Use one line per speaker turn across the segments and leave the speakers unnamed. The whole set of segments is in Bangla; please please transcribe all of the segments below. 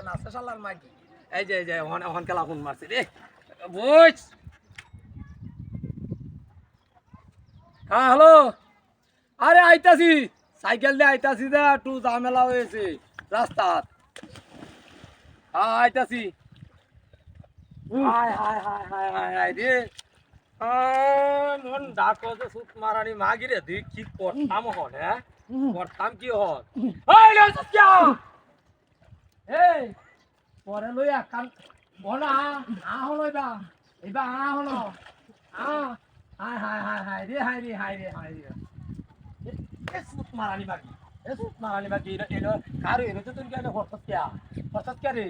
আছে শালার মাগি এই যে হন খেলা ফোন মারছে রে বুঝ হ্যাঁ হ্যালো আরে আইতাছি সাইকেল দিয়ে আইতাছি দে একটু ঝামেলা হয়েছে রাস্তাত হ্যাঁ আইতাছি হায় হায় হায় হায় হায় হায় রে মন ডাকো যে সুত মারানি মাগি রে তুই কি করতাম হন হ্যাঁ করতাম কি হন এই লইছস কি এই পরে লইয়া কাম বনা হলো এবা হলো হায় হায় হায় হায় রে হায় রে হায় রে হায় রে এ সুত মারানি মাগি এলো কারো এলো তো তুই কেন হঠাৎ কে রে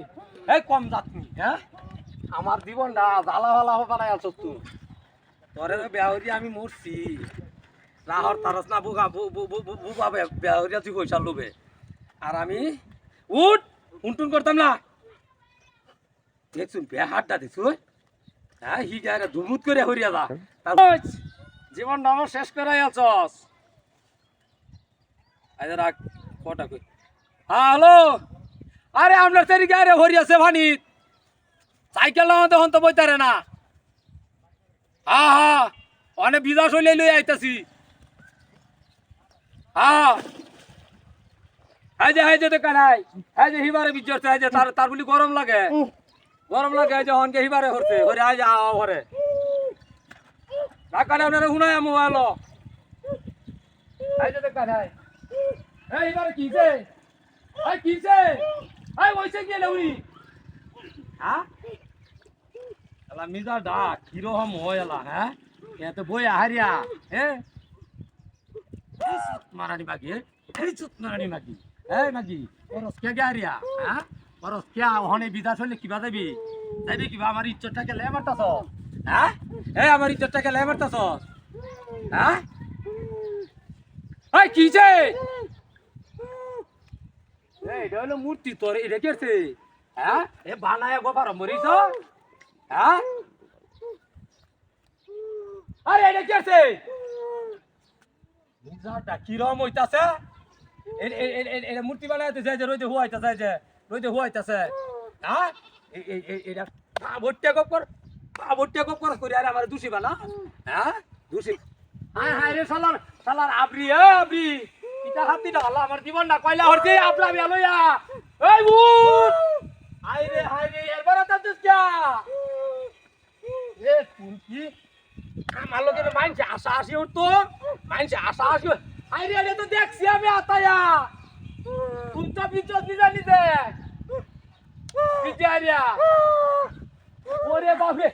এই কম যাতনি হ্যাঁ আমার জীবনটা জ্বালা ভালা বানাই আছো তুই তোরে বেহরি আমি মরছি রাহর তারস না বুগা বুবা বেহরিয়া তুই পয়সা লোবে আর আমি উঠুন করতাম না দেখছুন বেহারটা দেখছু হ্যাঁ হি গায়ে ধুমুত করে হরিয়া যা তার জীবনটা আমার শেষ করাই আছস আজ রাখ কটা কই হ্যাঁ হ্যালো আরে আপনার তেরি গায়ে হরিয়াছে ভানিত সাইকেল নামাতে হন তো বইতারে না হ্যাঁ অনেক বিদাস হইলে লই আইতাছি হ্যাঁ এই যে দোকান এই যে হিবারে বিজরছে এই যে তার বলি গরম লাগে এই যে হনকে হিবারে হরছে হরে আজ আও হরে রাখানে আপনারা হুনায় মোবাইল এই যে দোকান এই হিবারে কিছে এই ওইছে কি লউরি হ্যাঁ এলা মিজা ডাক হিরো হম হয়লা হ্যাঁ এত বই আহারিয়া হ্যাঁ মারানি মাগি এই চুত মারানি মাগি এই মাগি ওরস কে গারিয়া হ্যাঁ ওরস কে হনে বিদাস হলে কিবা যাবি কিবা আমার ইজ্জতটাকে লে মারতাছ হ্যাঁ এই আমার ইজ্জতটাকে লে মারতাছ হ্যাঁ এই কিছে এই এটা হলো মূর্তি তোর এটা কেছে হ্যাঁ এ বানায় গোবার মরিছ হ্যাঁ আরে এটা কি আছে মুজাটা কিরম হইতাছে এটা মূর্তি বানাইতে যায় যে রইতে হুয়াইতাছে হ্যাঁ এটা ভর্তিয়া গপ কর করে আরে আমার দোষী বানা হ্যাঁ দোষী হায় রে শালার আবরি ইটা হাতি না আল্লাহ আমার জীবন না কয়লা হরতে আপলা বিয়া লইয়া এই ভূত হায় রে এরবার তাতস কিয়া এ তুই কি আমার লোকের মাইনছে আশা আসি উঠতো হায় রে এটা তো দেখছি আমি আতায়া তুই তো বিচত নিজে বিচারিয়া ওরে বাপরে